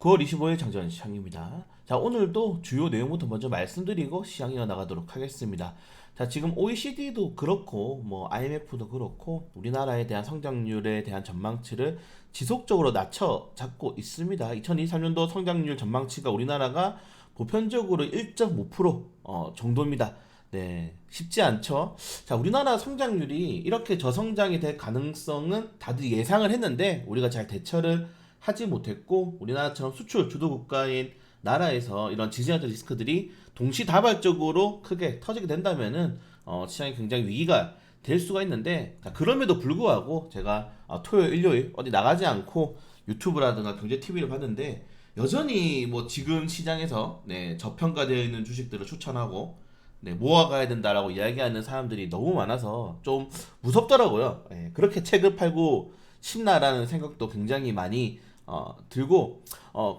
9월 25일 장전 시장입니다. 자, 오늘도 주요 내용부터 먼저 말씀드리고 시장 이어나가도록 하겠습니다. 자, 지금 OECD도 그렇고, IMF도 그렇고, 우리나라에 대한 성장률에 대한 전망치를 지속적으로 낮춰 잡고 있습니다. 2023년도 성장률 전망치가 우리나라가 보편적으로 1.5% 정도입니다. 네, 쉽지 않죠. 자, 우리나라 성장률이 이렇게 저성장이 될 가능성은 다들 예상을 했는데, 우리가 잘 대처를 하지 못했고, 우리나라처럼 수출 주도 국가인 나라에서 이런 지정학적 리스크들이 동시다발적으로 크게 터지게 된다면은 시장이 굉장히 위기가 될 수가 있는데, 자, 그럼에도 불구하고 제가 토요일, 일요일 어디 나가지 않고 유튜브라든가 경제 TV를 봤는데, 여전히 지금 시장에서 저평가되어 있는 주식들을 추천하고 모아가야 된다라고 이야기하는 사람들이 너무 많아서 좀 무섭더라고요. 그렇게 책을 팔고 싶나라는 생각도 굉장히 많이 들고,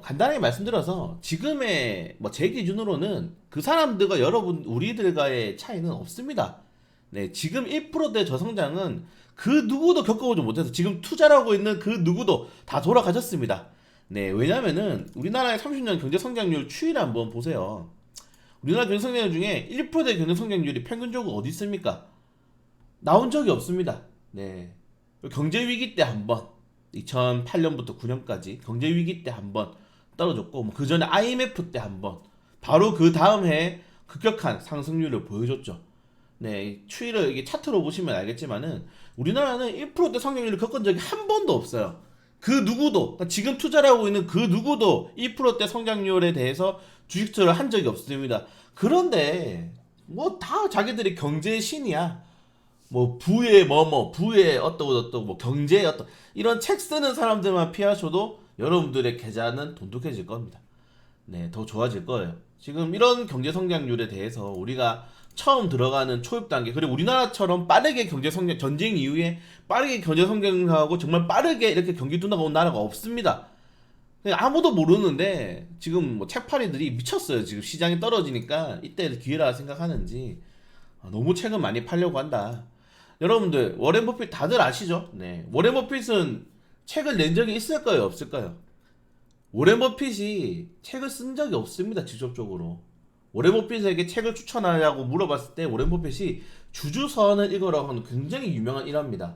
간단하게 말씀드려서 지금의 제 기준으로는 그 사람들과 여러분 우리들과의 차이는 없습니다. 네, 지금 1%대 저성장은 그 누구도 겪어보지 못해서 지금 투자를 하고 있는 그 누구도 다 돌아가셨습니다. 네, 왜냐면은 우리나라의 30년 경제 성장률 추이를 한번 보세요. 우리나라 경제 성장률 중에 1%대 경제 성장률이 평균적으로 어디 있습니까? 나온 적이 없습니다. 네. 경제 위기 때 한 번, 2008년부터 9년까지 경제 위기 때 한 번 떨어졌고, 그 전에 IMF 때 한 번, 바로 그 다음 해에 급격한 상승률을 보여줬죠. 네, 추이를 이게 차트로 보시면 알겠지만은 우리나라는 1%대 성장률을 겪은 적이 한 번도 없어요. 그 누구도, 그러니까 지금 투자를 하고 있는 그 누구도 1%대 성장률에 대해서 주식 투자를 한 적이 없습니다. 그런데 다 자기들이 경제의 신이야. 부의 부의 어떠고 경제의 이런 책 쓰는 사람들만 피하셔도 여러분들의 계좌는 돈독해질 겁니다. 네, 더 좋아질 거예요. 지금 이런 경제 성장률에 대해서 우리가 처음 들어가는 초입 단계, 그리고 우리나라처럼 빠르게 경제 성장, 전쟁 이후에 빠르게 경제 성장하고 정말 빠르게 이렇게 경기 둔화가 온 나라가 없습니다. 아무도 모르는데 지금 책팔이들이 미쳤어요. 지금 시장이 떨어지니까 이때 기회라 생각하는지 너무 책은 많이 팔려고 한다. 여러분들 워렌 버핏 다들 아시죠? 네, 워렌 버핏은 책을 낸 적이 있을까요, 없을까요? 워렌 버핏이 책을 쓴 적이 없습니다. 직접적으로. 워렌 버핏에게 책을 추천하냐고 물어봤을 때 워렌 버핏이 주주서원을 읽으라고 하는 굉장히 유명한 일화입니다.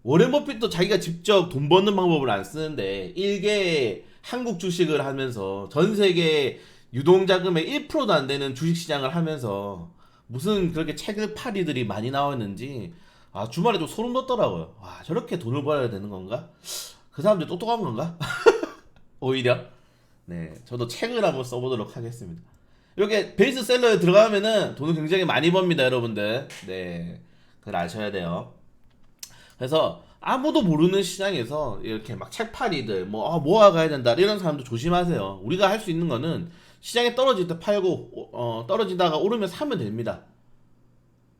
워렌 버핏도 자기가 직접 돈 버는 방법을 안 쓰는데 일개 한국 주식을 하면서 전 세계 유동자금의 1%도 안 되는 주식시장을 하면서 무슨 그렇게 책을 팔이들이 많이 나왔는지 주말에 좀 소름 돋더라고요. 와, 저렇게 돈을 벌어야 되는 건가? 그 사람들 똑똑한 건가? 오히려. 네, 저도 책을 한번 써보도록 하겠습니다. 이렇게 베이스셀러에 들어가면은 돈을 굉장히 많이 법니다, 여러분들. 네, 그걸 아셔야 돼요. 그래서 아무도 모르는 시장에서 이렇게 막 책팔이들 모아가야 된다 이런 사람도 조심하세요. 우리가 할 수 있는 거는 시장에 떨어질 때 팔고 떨어지다가 오르면 사면 됩니다.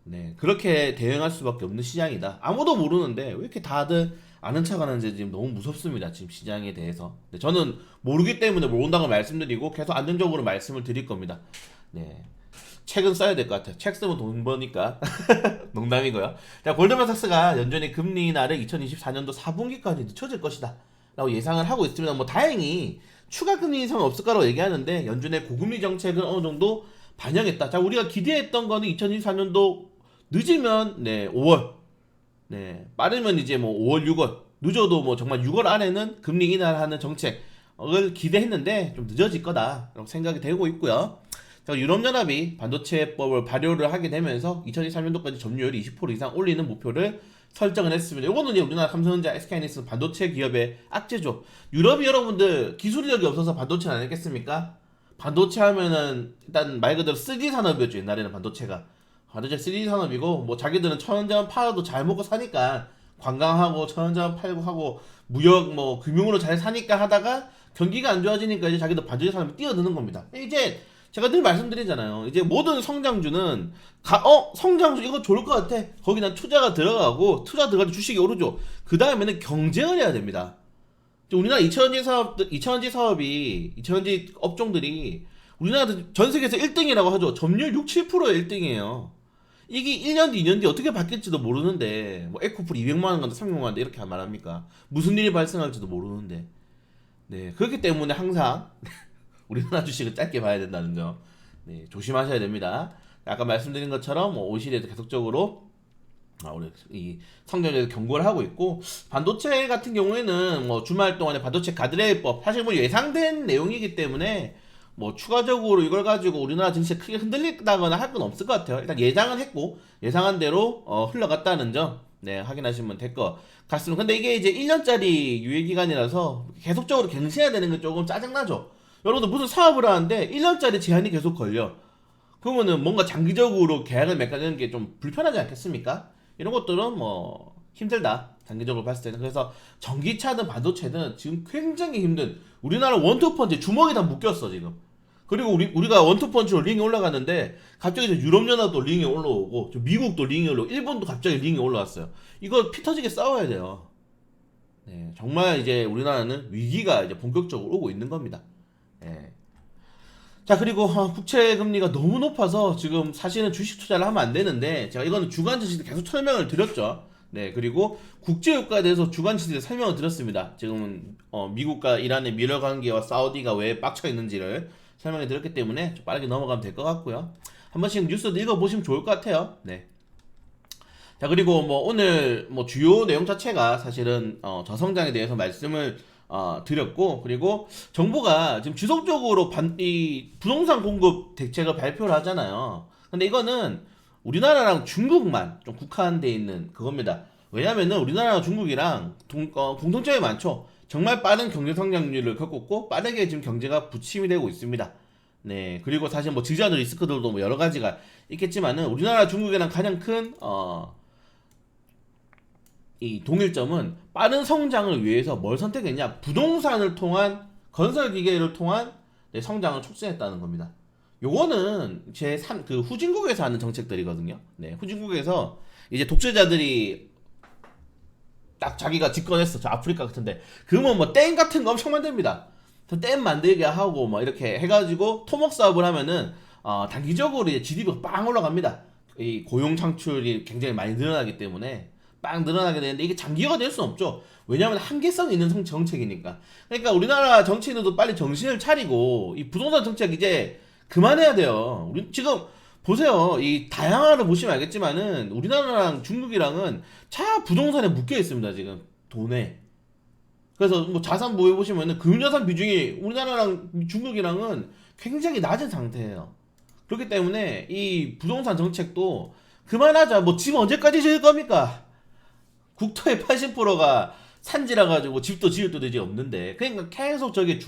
네, 그렇게 대응할 수밖에 없는 시장이다. 아무도 모르는데 왜 이렇게 다들 아는 척 하는지 지금 너무 무섭습니다. 지금 시장에 대해서. 네, 저는 모르기 때문에 모른다고 말씀드리고 계속 안정적으로 말씀을 드릴 겁니다. 네, 책은 써야 될 것 같아요. 책 쓰면 돈 버니까. 농담이고요. 자, 골드만삭스가 연준의 금리 인하를 2024년도 4분기까지 늦춰질 것이다 라고 예상을 하고 있습니다. 다행히 추가 금리 인상은 없을 거라고 얘기하는데 연준의 고금리 정책은 어느 정도 반영했다. 자, 우리가 기대했던 거는 2024년도 늦으면 5월, 빠르면 이제 5월, 6월, 늦어도 정말 6월 안에는 금리 인하를 하는 정책을 기대했는데 좀 늦어질 거다라고 생각이 되고 있고요. 자, 유럽연합이 반도체법을 발효를 하게 되면서 2023년도까지 점유율이 20% 이상 올리는 목표를 설정을 했습니다. 이거는 이제 우리나라 삼성전자, SK하이닉스 반도체 기업의 악재죠. 유럽이 여러분들 기술력이 없어서 반도체는 안 했겠습니까? 반도체 하면은 일단 말 그대로 3D 산업이었죠. 옛날에는 반도체가. 반도체 3D 산업이고 자기들은 천연자원 팔아도 잘 먹고 사니까 관광하고 천연자원 팔고 하고 무역 금융으로 잘 사니까 하다가 경기가 안 좋아지니까 이제 자기들 반도체 산업이 뛰어드는 겁니다. 이제 제가 늘 말씀드리잖아요. 이제 모든 성장주는 성장주 이거 좋을 것 같아. 거기 난 투자가 들어가고 투자 들어가도 주식이 오르죠. 그 다음에는 경쟁을 해야 됩니다. 우리나라 2차전지 업종들이 우리나라 전 세계에서 1등이라고 하죠. 점유율 6, 7%의 1등이에요. 이게 1년 뒤, 2년 뒤 어떻게 바뀔지도 모르는데 에코풀 200만 원 간다, 300만 원 간다 이렇게 말합니까? 무슨 일이 발생할지도 모르는데. 네, 그렇기 때문에 항상 우리나라 주식은 짧게 봐야 된다는 점, 네, 조심하셔야 됩니다. 아까 말씀드린 것처럼 뭐 OECD에도 계속적으로 우리 이 성장률에서 경고를 하고 있고, 반도체 같은 경우에는 뭐 주말 동안에 반도체 가드레일법 사실 뭐 예상된 내용이기 때문에 뭐 추가적으로 이걸 가지고 우리나라 증시에 크게 흔들린다거나 할 건 없을 것 같아요. 일단 예상은 했고 예상한 대로 흘러갔다는 점, 네, 확인하시면 될 것 같습니다. 근데 이게 이제 1년짜리 유예 기간이라서 계속적으로 갱신해야 되는 게 조금 짜증나죠. 여러분들 무슨 사업을 하는데 1년짜리 제한이 계속 걸려. 그러면은 뭔가 장기적으로 계약을 맺는 게 좀 불편하지 않겠습니까? 이런 것들은 뭐 힘들다. 장기적으로 봤을 때는. 그래서 전기차든 반도체든 지금 굉장히 힘든, 우리나라 원투펀치 주먹이 다 묶였어 지금. 그리고 우리가 원투펀치로 링에 올라갔는데 갑자기 유럽연합도 링에 올라오고 미국도 링에 올라오고 일본도 갑자기 링에 올라왔어요. 이거 피 터지게 싸워야 돼요. 네, 정말 이제 우리나라는 위기가 이제 본격적으로 오고 있는 겁니다. 예. 자, 그리고 국채 금리가 너무 높아서 지금 사실은 주식 투자를 하면 안 되는데, 제가 이거는 주간 지수도 계속 설명을 드렸죠. 네, 그리고 국제유가에 대해서 주간 지수에 설명을 드렸습니다. 지금은 미국과 이란의 미러 관계와 사우디가 왜 빡쳐 있는지를 설명해 드렸기 때문에 좀 빠르게 넘어가면 될 것 같고요. 한 번씩 뉴스도 읽어보시면 좋을 것 같아요. 네. 자, 그리고 뭐 오늘 뭐 주요 내용 자체가 사실은 저성장에 대해서 말씀을 드렸고, 그리고 정부가 지금 지속적으로 이 부동산 공급 대책을 발표를 하잖아요. 근데 이거는 우리나라랑 중국만 좀 국한돼 있는 그겁니다. 왜냐면은 우리나라랑 중국이랑 공통점이 많죠. 정말 빠른 경제 성장률을 겪었고 빠르게 지금 경제가 부침이 되고 있습니다. 네, 그리고 사실 뭐 지지하는 리스크들도 뭐 여러 가지가 있겠지만은 우리나라 중국이랑 가장 큰 이 동일점은 빠른 성장을 위해서 뭘 선택했냐? 부동산을 통한, 건설 기계를 통한 성장을 촉진했다는 겁니다. 요거는 그 후진국에서 하는 정책들이거든요. 네, 후진국에서 이제 독재자들이 딱 자기가 집권했어. 저 아프리카 같은데. 그러면 뭐 댐 같은 거 엄청 만듭니다. 댐 만들게 하고 뭐 이렇게 해가지고 토목 사업을 하면은 단기적으로 이제 GDP가 빵 올라갑니다. 이 고용 창출이 굉장히 많이 늘어나기 때문에 빵 늘어나게 되는데, 이게 장기화가 될 수 없죠. 왜냐하면 한계성이 있는 정책이니까. 그러니까 우리나라 정치인들도 빨리 정신을 차리고 이 부동산 정책 이제 그만해야 돼요. 우리 지금 보세요. 이 다양화를 보시면 알겠지만은 우리나라랑 중국이랑은 부동산에 묶여 있습니다. 지금 돈에. 그래서 뭐 자산 보유 보시면은 금융자산 비중이 우리나라랑 중국이랑은 굉장히 낮은 상태예요. 그렇기 때문에 이 부동산 정책도 그만하자. 뭐 집 언제까지 지을 겁니까? 국토의 80%가 산지라 가지고 집도 지을 도 되지 없는데, 그러니까 계속 저게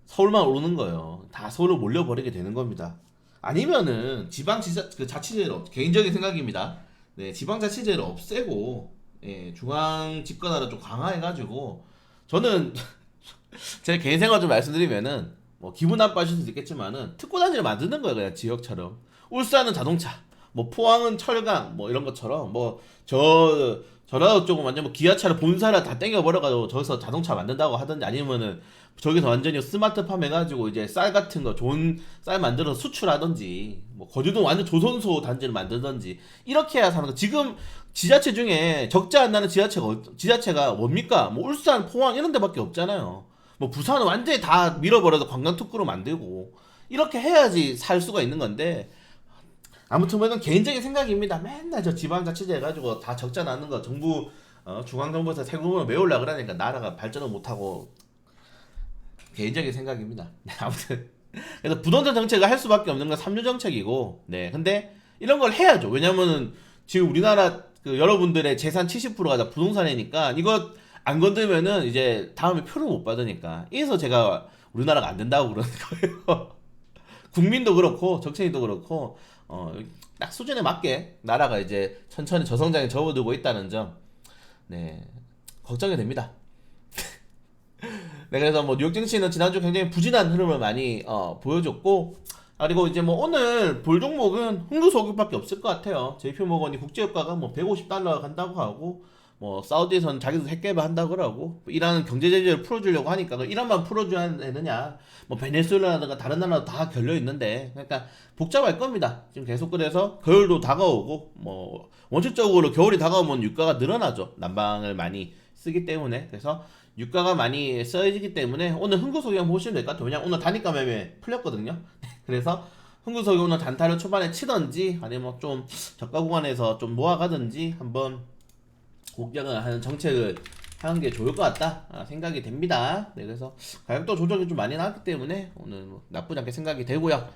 서울만 오르는 거예요. 다 서울로 몰려버리게 되는 겁니다. 아니면은 자치제를, 개인적인 생각입니다. 네, 지방자치제를 없애고, 예, 중앙 집권화를 좀 강화해가지고, 저는 제 개인 생각 좀 말씀드리면은 뭐 기분 나빠하실 수도 있겠지만은 특권단지를 만드는 거예요. 그냥 지역처럼. 울산은 자동차, 뭐 포항은 철강, 뭐 이런 것처럼 뭐 전라도 쪽은 완전 뭐 기아차를 본사를 다 땡겨버려가지고 저기서 자동차 만든다고 하든지, 아니면은 저기서 완전히 스마트팜 해가지고 이제 쌀 같은 거 좋은 쌀 만들어서 수출하든지, 뭐 거주도 완전 조선소 단지를 만들든지, 이렇게 해야 사는 거. 지금 지자체 중에 적자 안 나는 지자체가 뭡니까? 뭐 울산, 포항 이런 데밖에 없잖아요. 뭐 부산은 완전히 다 밀어버려서 관광 특구로 만들고, 이렇게 해야지 살 수가 있는 건데. 아무튼 뭐 이건 개인적인 생각입니다. 맨날 저 지방자치제 해가지고 다 적자 나는 거 정부 중앙정부에서 세금을 메우려 그러니까 나라가 발전을 못하고, 개인적인 생각입니다. 네, 아무튼 그래서 부동산 정책을 할 수밖에 없는 건 삼류 정책이고, 네, 근데 이런 걸 해야죠. 왜냐면은 지금 우리나라 여러분들의 재산 70%가 다 부동산이니까 이거 안 건들면은 이제 다음에 표를 못 받으니까. 이래서 제가 우리나라가 안 된다고 그러는 거예요. 국민도 그렇고 정치인도 그렇고 딱 수준에 맞게 나라가 이제 천천히 저성장에 접어들고 있다는 점, 네, 걱정이 됩니다. 네, 그래서 뭐 뉴욕 증시는 지난주 굉장히 부진한 흐름을 많이 보여줬고, 그리고 이제 뭐 오늘 볼 종목은 흥부소급밖에 없을 것 같아요. JP모건이 국제유가가 뭐 150달러 간다고 하고, 뭐 사우디에서는 자기도 핵개발 한다고 그러고, 이란 경제 제재를 풀어주려고 하니까 그 이란만 풀어줘야 되느냐, 뭐 베네수엘라라든가 다른 나라도 다 결려 있는데, 그러니까 복잡할 겁니다. 지금 계속. 그래서 겨울도 다가오고, 뭐 원칙적으로 겨울이 다가오면 유가가 늘어나죠. 난방을 많이 쓰기 때문에 그래서 유가가 많이 써지기 때문에 오늘 흥구석이 한번 보시면 될 것 같아요. 왜냐면 오늘 단일가 매매 풀렸거든요. 그래서 흥구석이 오늘 단타를 초반에 치던지 아니면 좀 저가 구간에서 좀 모아가든지 한번 공격을 하는 정책을 하는 게 좋을 것 같다 생각이 됩니다. 네, 그래서 가격도 조정이 좀 많이 나왔기 때문에 오늘 뭐 나쁘지 않게 생각이 되고요.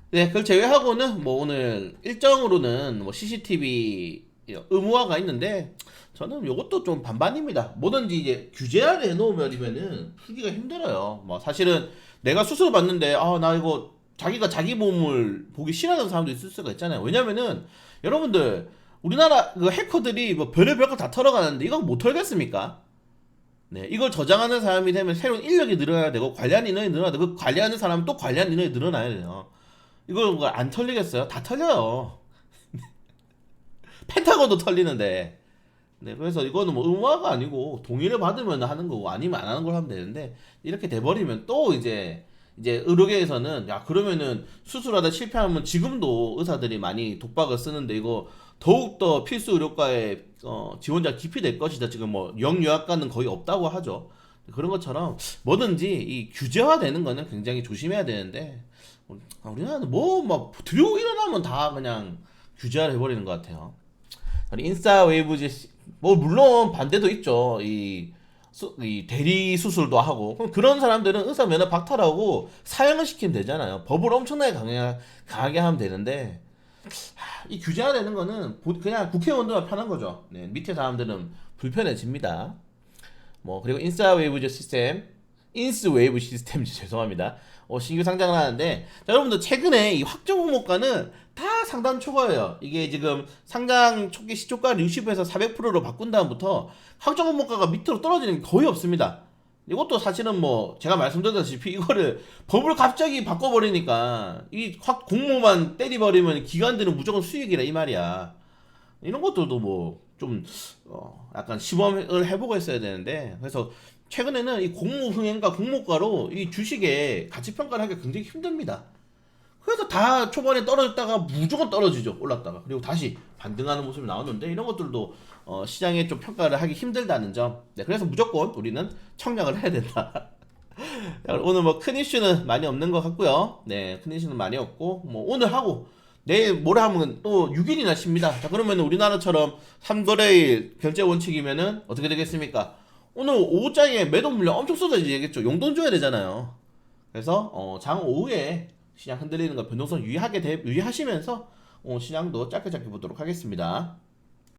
네, 그걸 제외하고는 뭐 오늘 일정으로는 뭐 CCTV 의무화가 있는데 저는 이것도 좀 반반입니다. 뭐든지 이제 규제를 해놓으면은 풀기가 힘들어요. 뭐 사실은 내가 수술 받는데 나 이거 자기가 자기 몸을 보기 싫어하는 사람도 있을 수가 있잖아요. 왜냐면은 여러분들 우리나라 그 해커들이 뭐 별의별 거 다 털어가는데 이거 못 털겠습니까? 네, 이걸 저장하는 사람이 되면 새로운 인력이 늘어나야 되고 관리하는 인원이 늘어나야 되고 그 관리하는 사람은 또 관리하는 인원이 늘어나야 돼요. 이걸 뭐 안 털리겠어요? 다 털려요. 펜타곤도 털리는데. 네, 그래서 이거는 뭐 의무화가 아니고 동의를 받으면 하는 거고 아니면 안 하는 걸 하면 되는데 이렇게 돼버리면 또 이제 의료계에서는 야 그러면은 수술하다 실패하면 지금도 의사들이 많이 독박을 쓰는데 이거 더욱더 필수 의료과에 지원자 기피될 것이다. 지금 뭐 영유아과는 거의 없다고 하죠. 그런 것처럼 뭐든지 이 규제화되는 거는 굉장히 조심해야 되는데 우리나라는 뭐 막 들고 일어나면 다 그냥 규제화를 해버리는 것 같아요. 인싸 웨이브즈 뭐 물론 반대도 있죠. 이 대리 수술도 하고 그럼 그런 사람들은 의사 면허 박탈하고 사형을 시키면 되잖아요. 법을 엄청나게 강하게 하면 되는데 이 규제화되는 거는 그냥 국회의원들만 편한 거죠. 네, 밑에 사람들은 불편해집니다. 뭐 그리고 인스 웨이브 시스템 죄송합니다. 신규 상장을 하는데 자, 여러분들 최근에 이 확정 종목가는 다 상단 초과예요. 이게 지금 상장 초기 시초가를 60에서 400%로 바꾼 다음부터 확정 종목가가 밑으로 떨어지는 게 거의 없습니다. 이것도 사실은 뭐 제가 말씀드렸다시피 이거를 법을 갑자기 바꿔버리니까 이 확 공모만 때리버리면 기관들은 무조건 수익이라 이 말이야. 이런 것들도 뭐 좀 약간 시범을 해보고 했어야 되는데 그래서 최근에는 이 공모 흥행과 공모가로 이 주식의 가치 평가를 하기가 굉장히 힘듭니다. 그래서 다 초반에 떨어졌다가 무조건 떨어지죠. 올랐다가 그리고 다시 반등하는 모습이 나오는데 이런 것들도 시장에 좀 평가를 하기 힘들다는 점. 네, 그래서 무조건 우리는 청약을 해야 된다. 오늘 뭐 큰 이슈는 많이 없는 것 같고요. 네, 큰 이슈는 많이 없고 뭐 오늘 하고 내일 모레 하면 또 6일이나 쉽니다. 자, 그러면 우리나라처럼 3거래일 결제 원칙이면은 어떻게 되겠습니까? 오늘 오후장에 매도 물량 엄청 쏟아지겠죠. 용돈 줘야 되잖아요. 그래서 장 오후에 시장 흔들리는 거 변동성 유의하시면서 시장도 짧게 보도록 하겠습니다.